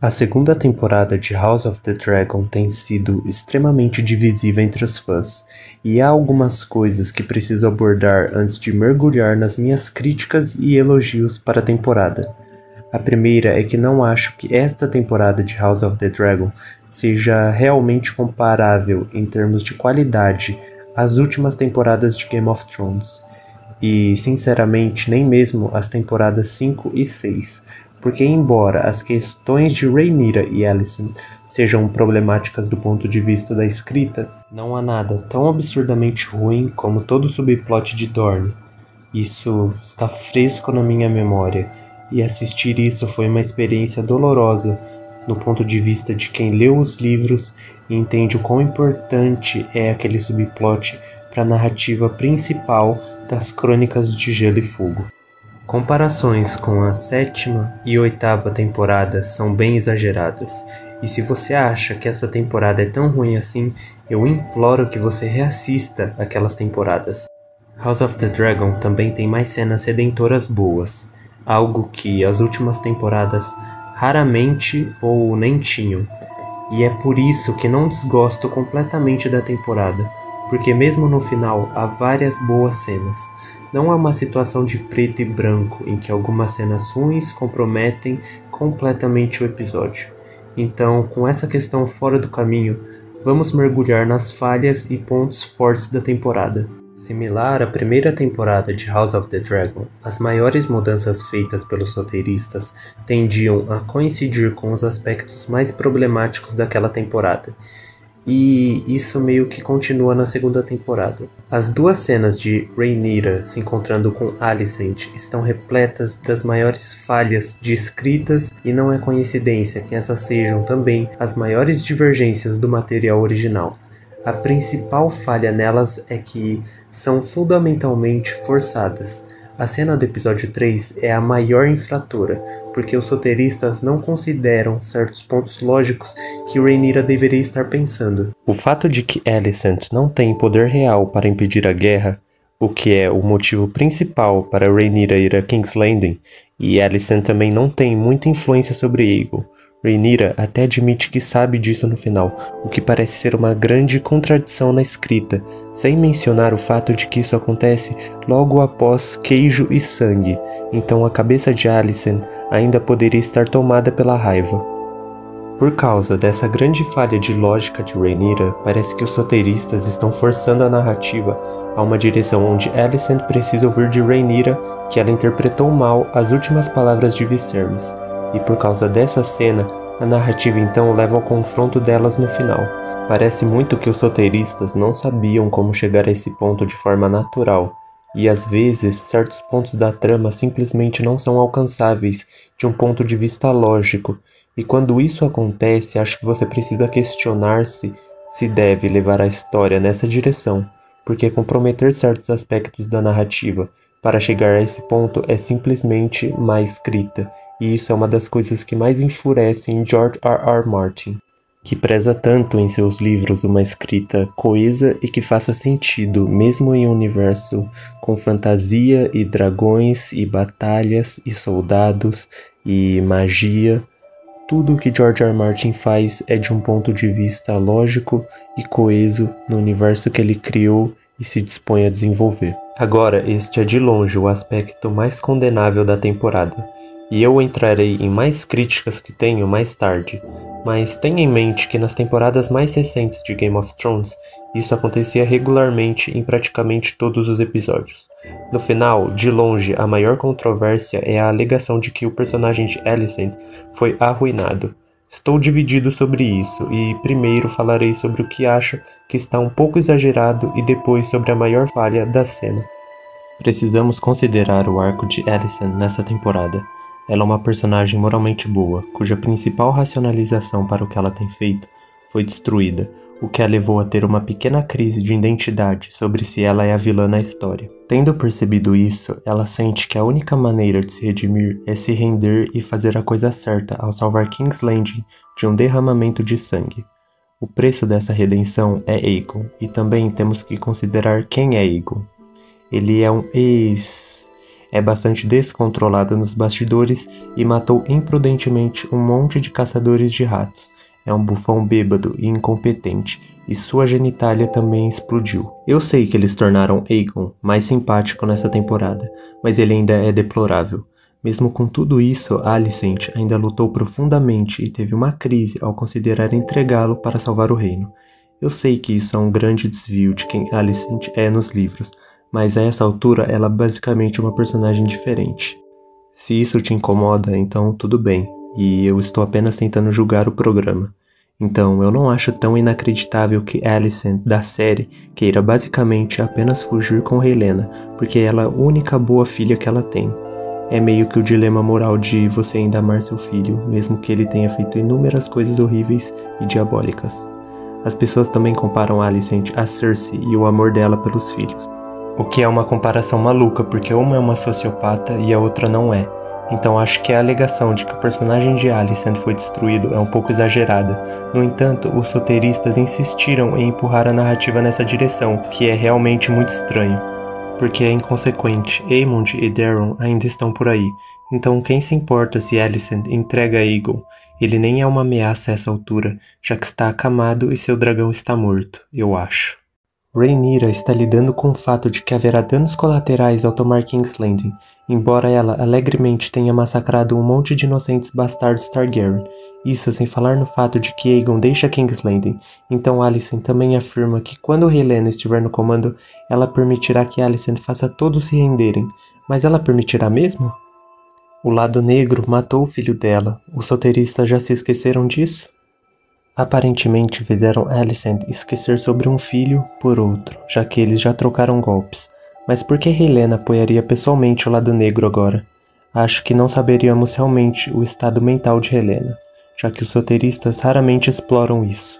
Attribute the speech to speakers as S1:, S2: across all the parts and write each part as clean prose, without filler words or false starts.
S1: A segunda temporada de House of the Dragon tem sido extremamente divisiva entre os fãs, e há algumas coisas que preciso abordar antes de mergulhar nas minhas críticas e elogios para a temporada. A primeira é que não acho que esta temporada de House of the Dragon seja realmente comparável em termos de qualidade às últimas temporadas de Game of Thrones, e sinceramente nem mesmo as temporadas 5 e 6. Porque embora as questões de Rhaenyra e Alicent sejam problemáticas do ponto de vista da escrita, não há nada tão absurdamente ruim como todo o subplot de Dorne. Isso está fresco na minha memória, e assistir isso foi uma experiência dolorosa no ponto de vista de quem leu os livros e entende o quão importante é aquele subplot para a narrativa principal das Crônicas de Gelo e Fogo. Comparações com a 7ª e 8ª temporada são bem exageradas, e se você acha que esta temporada é tão ruim assim, eu imploro que você reassista aquelas temporadas. House of the Dragon também tem mais cenas redentoras boas, algo que as últimas temporadas raramente ou nem tinham, e é por isso que não desgosto completamente da temporada, porque mesmo no final há várias boas cenas. Não é uma situação de preto e branco em que algumas cenas ruins comprometem completamente o episódio. Então, com essa questão fora do caminho, vamos mergulhar nas falhas e pontos fortes da temporada. Similar à primeira temporada de House of the Dragon, as maiores mudanças feitas pelos roteiristas tendiam a coincidir com os aspectos mais problemáticos daquela temporada. E isso meio que continua na segunda temporada. As duas cenas de Rhaenyra se encontrando com Alicent estão repletas das maiores falhas de escritas, e não é coincidência que essas sejam também as maiores divergências do material original. A principal falha nelas é que são fundamentalmente forçadas. A cena do episódio 3 é a maior infratora, porque os roteiristas não consideram certos pontos lógicos que Rhaenyra deveria estar pensando. O fato de que Alicent não tem poder real para impedir a guerra, o que é o motivo principal para Rhaenyra ir a King's Landing, e Alicent também não tem muita influência sobre Aegon. Rhaenyra até admite que sabe disso no final, o que parece ser uma grande contradição na escrita, sem mencionar o fato de que isso acontece logo após Queijo e Sangue, então a cabeça de Alicent ainda poderia estar tomada pela raiva. Por causa dessa grande falha de lógica de Rhaenyra, parece que os roteiristas estão forçando a narrativa a uma direção onde Alicent precisa ouvir de Rhaenyra que ela interpretou mal as últimas palavras de Viserys. E por causa dessa cena, a narrativa então leva ao confronto delas no final. Parece muito que os roteiristas não sabiam como chegar a esse ponto de forma natural, e às vezes certos pontos da trama simplesmente não são alcançáveis de um ponto de vista lógico, e quando isso acontece, acho que você precisa questionar-se se deve levar a história nessa direção, porque comprometer certos aspectos da narrativa para chegar a esse ponto é simplesmente má escrita, e isso é uma das coisas que mais enfurecem George R. R. Martin, que preza tanto em seus livros uma escrita coesa e que faça sentido, mesmo em um universo com fantasia e dragões e batalhas e soldados e magia. Tudo o que George R. R. Martin faz é de um ponto de vista lógico e coeso no universo que ele criou e se dispõe a desenvolver. Agora, este é de longe o aspecto mais condenável da temporada, e eu entrarei em mais críticas que tenho mais tarde, mas tenha em mente que nas temporadas mais recentes de Game of Thrones, isso acontecia regularmente em praticamente todos os episódios. No final, de longe, a maior controvérsia é a alegação de que o personagem de Alicent foi arruinado. Estou dividido sobre isso, e primeiro falarei sobre o que acho que está um pouco exagerado e depois sobre a maior falha da cena. Precisamos considerar o arco de Alicent nessa temporada. Ela é uma personagem moralmente boa, cuja principal racionalização para o que ela tem feito foi destruída, o que a levou a ter uma pequena crise de identidade sobre se ela é a vilã na história. Tendo percebido isso, ela sente que a única maneira de se redimir é se render e fazer a coisa certa ao salvar King's Landing de um derramamento de sangue. O preço dessa redenção é Aegon, e também temos que considerar quem é Aegon. Ele é um é bastante descontrolada nos bastidores e matou imprudentemente um monte de caçadores de ratos. É um bufão bêbado e incompetente, e sua genitália também explodiu. Eu sei que eles tornaram Aegon mais simpático nessa temporada, mas ele ainda é deplorável. Mesmo com tudo isso, Alicent ainda lutou profundamente e teve uma crise ao considerar entregá-lo para salvar o reino. Eu sei que isso é um grande desvio de quem Alicent é nos livros, mas a essa altura ela é basicamente uma personagem diferente. Se isso te incomoda, então tudo bem, e eu estou apenas tentando julgar o programa. Então, eu não acho tão inacreditável que Alicent, da série, queira basicamente apenas fugir com Rhaelena, porque ela é a única boa filha que ela tem. É meio que o dilema moral de você ainda amar seu filho, mesmo que ele tenha feito inúmeras coisas horríveis e diabólicas. As pessoas também comparam Alicent a Cersei e o amor dela pelos filhos. O que é uma comparação maluca, porque uma é uma sociopata e a outra não é. Então acho que a alegação de que o personagem de Alicent foi destruído é um pouco exagerada. No entanto, os roteiristas insistiram em empurrar a narrativa nessa direção, que é realmente muito estranho. Porque é inconsequente, Aemond e Daeron ainda estão por aí. Então quem se importa se Alicent entrega Aegon? Ele nem é uma ameaça a essa altura, já que está acamado e seu dragão está morto, eu acho. Rhaenyra está lidando com o fato de que haverá danos colaterais ao tomar King's Landing, embora ela alegremente tenha massacrado um monte de inocentes bastardos Targaryen. Isso sem falar no fato de que Aegon deixa King's Landing, então Alicent também afirma que quando Rhaelena estiver no comando, ela permitirá que Alicent faça todos se renderem. Mas ela permitirá mesmo? O lado negro matou o filho dela. Os roteiristas já se esqueceram disso? Aparentemente fizeram Alicent esquecer sobre um filho por outro, já que eles já trocaram golpes. Mas por que Rhaelena apoiaria pessoalmente o lado negro agora? Acho que não saberíamos realmente o estado mental de Rhaelena, já que os roteiristas raramente exploram isso.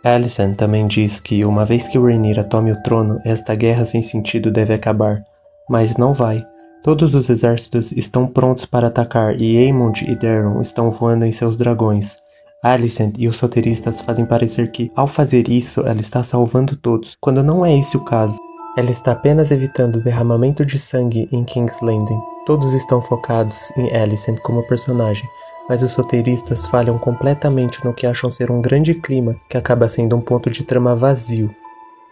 S1: Alicent também diz que uma vez que Rhaenyra tome o trono, esta guerra sem sentido deve acabar. Mas não vai. Todos os exércitos estão prontos para atacar e Aemond e Daeron estão voando em seus dragões. Alicent e os roteiristas fazem parecer que, ao fazer isso, ela está salvando todos, quando não é esse o caso. Ela está apenas evitando o derramamento de sangue em King's Landing. Todos estão focados em Alicent como personagem, mas os roteiristas falham completamente no que acham ser um grande clima, que acaba sendo um ponto de trama vazio.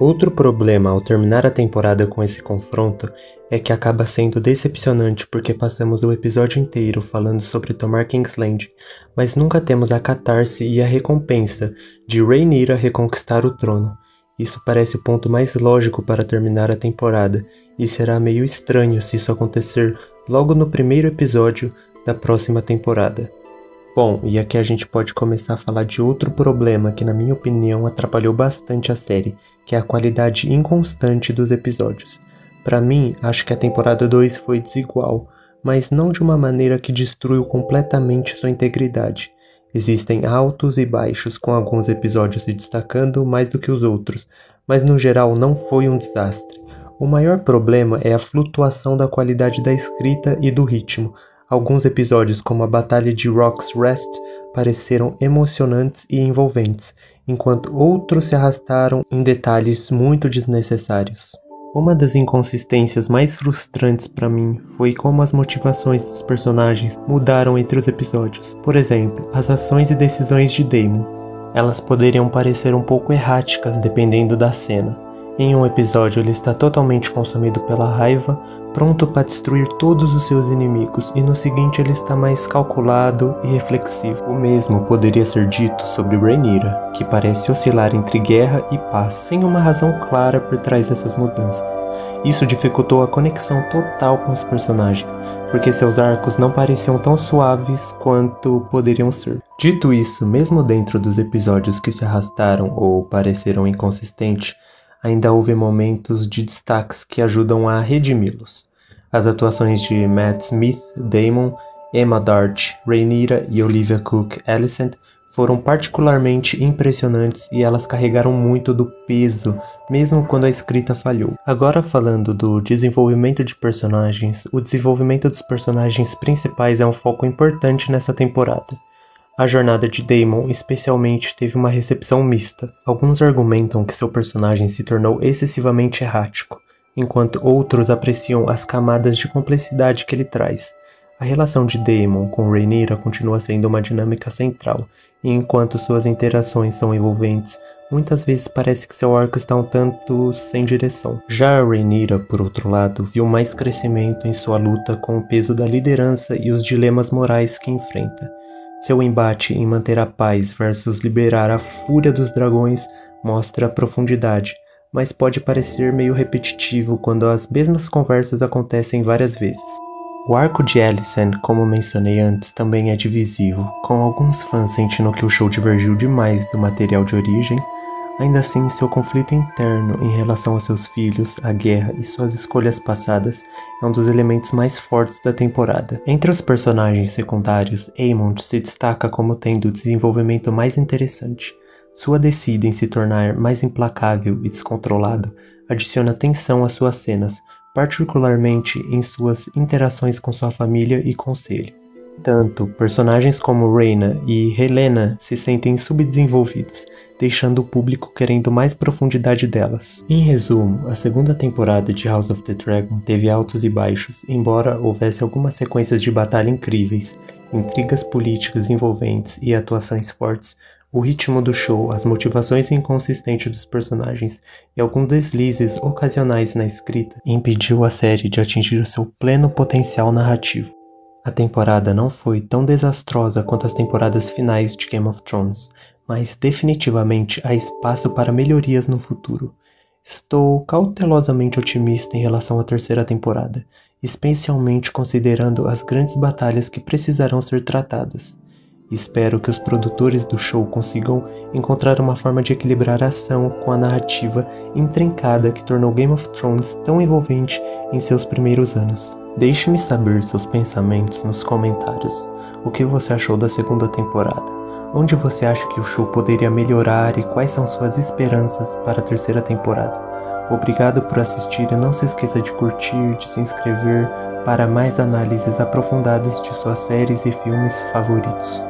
S1: Outro problema ao terminar a temporada com esse confronto é que acaba sendo decepcionante porque passamos o episódio inteiro falando sobre tomar King's Landing, mas nunca temos a catarse e a recompensa de Rhaenyra reconquistar o trono. Isso parece o ponto mais lógico para terminar a temporada, e será meio estranho se isso acontecer logo no primeiro episódio da próxima temporada. Bom, e aqui a gente pode começar a falar de outro problema que, na minha opinião, atrapalhou bastante a série, que é a qualidade inconstante dos episódios. Pra mim, acho que a temporada 2 foi desigual, mas não de uma maneira que destruiu completamente sua integridade. Existem altos e baixos, com alguns episódios se destacando mais do que os outros, mas no geral não foi um desastre. O maior problema é a flutuação da qualidade da escrita e do ritmo. Alguns episódios, como a Batalha de Rock's Rest, pareceram emocionantes e envolventes, enquanto outros se arrastaram em detalhes muito desnecessários. Uma das inconsistências mais frustrantes para mim foi como as motivações dos personagens mudaram entre os episódios. Por exemplo, as ações e decisões de Daemon. Elas poderiam parecer um pouco erráticas dependendo da cena. Em um episódio ele está totalmente consumido pela raiva, pronto para destruir todos os seus inimigos, e no seguinte ele está mais calculado e reflexivo. O mesmo poderia ser dito sobre Rhaenyra, que parece oscilar entre guerra e paz, sem uma razão clara por trás dessas mudanças. Isso dificultou a conexão total com os personagens, porque seus arcos não pareciam tão suaves quanto poderiam ser. Dito isso, mesmo dentro dos episódios que se arrastaram ou pareceram inconsistentes, ainda houve momentos de destaques que ajudam a redimi-los. As atuações de Matt Smith, Daemon, Emma Darch, Rhaenyra e Olivia Cooke Alicent foram particularmente impressionantes e elas carregaram muito do peso, mesmo quando a escrita falhou. Agora falando do desenvolvimento de personagens, o desenvolvimento dos personagens principais é um foco importante nessa temporada. A jornada de Daemon especialmente teve uma recepção mista. Alguns argumentam que seu personagem se tornou excessivamente errático, enquanto outros apreciam as camadas de complexidade que ele traz. A relação de Daemon com Rhaenyra continua sendo uma dinâmica central, e enquanto suas interações são envolventes, muitas vezes parece que seu arco está um tanto sem direção. Já a Rhaenyra, por outro lado, viu mais crescimento em sua luta com o peso da liderança e os dilemas morais que enfrenta. Seu embate em manter a paz versus liberar a fúria dos dragões mostra profundidade, mas pode parecer meio repetitivo quando as mesmas conversas acontecem várias vezes. O arco de Alicent, como mencionei antes, também é divisivo, com alguns fãs sentindo que o show divergiu demais do material de origem. Ainda assim, seu conflito interno em relação aos seus filhos, a guerra e suas escolhas passadas é um dos elementos mais fortes da temporada. Entre os personagens secundários, Aemond se destaca como tendo o desenvolvimento mais interessante. Sua descida em se tornar mais implacável e descontrolado adiciona tensão às suas cenas, particularmente em suas interações com sua família e conselho. Tanto, personagens como Rhaena e Helaena se sentem subdesenvolvidos, deixando o público querendo mais profundidade delas. Em resumo, a segunda temporada de House of the Dragon teve altos e baixos, embora houvesse algumas sequências de batalha incríveis, intrigas políticas envolventes e atuações fortes. O ritmo do show, as motivações inconsistentes dos personagens e alguns deslizes ocasionais na escrita impediu a série de atingir o seu pleno potencial narrativo. A temporada não foi tão desastrosa quanto as temporadas finais de Game of Thrones, mas definitivamente há espaço para melhorias no futuro. Estou cautelosamente otimista em relação à terceira temporada, especialmente considerando as grandes batalhas que precisarão ser tratadas. Espero que os produtores do show consigam encontrar uma forma de equilibrar a ação com a narrativa intrincada que tornou Game of Thrones tão envolvente em seus primeiros anos. Deixe-me saber seus pensamentos nos comentários. O que você achou da segunda temporada? Onde você acha que o show poderia melhorar e quais são suas esperanças para a terceira temporada? Obrigado por assistir e não se esqueça de curtir, de se inscrever para mais análises aprofundadas de suas séries e filmes favoritos.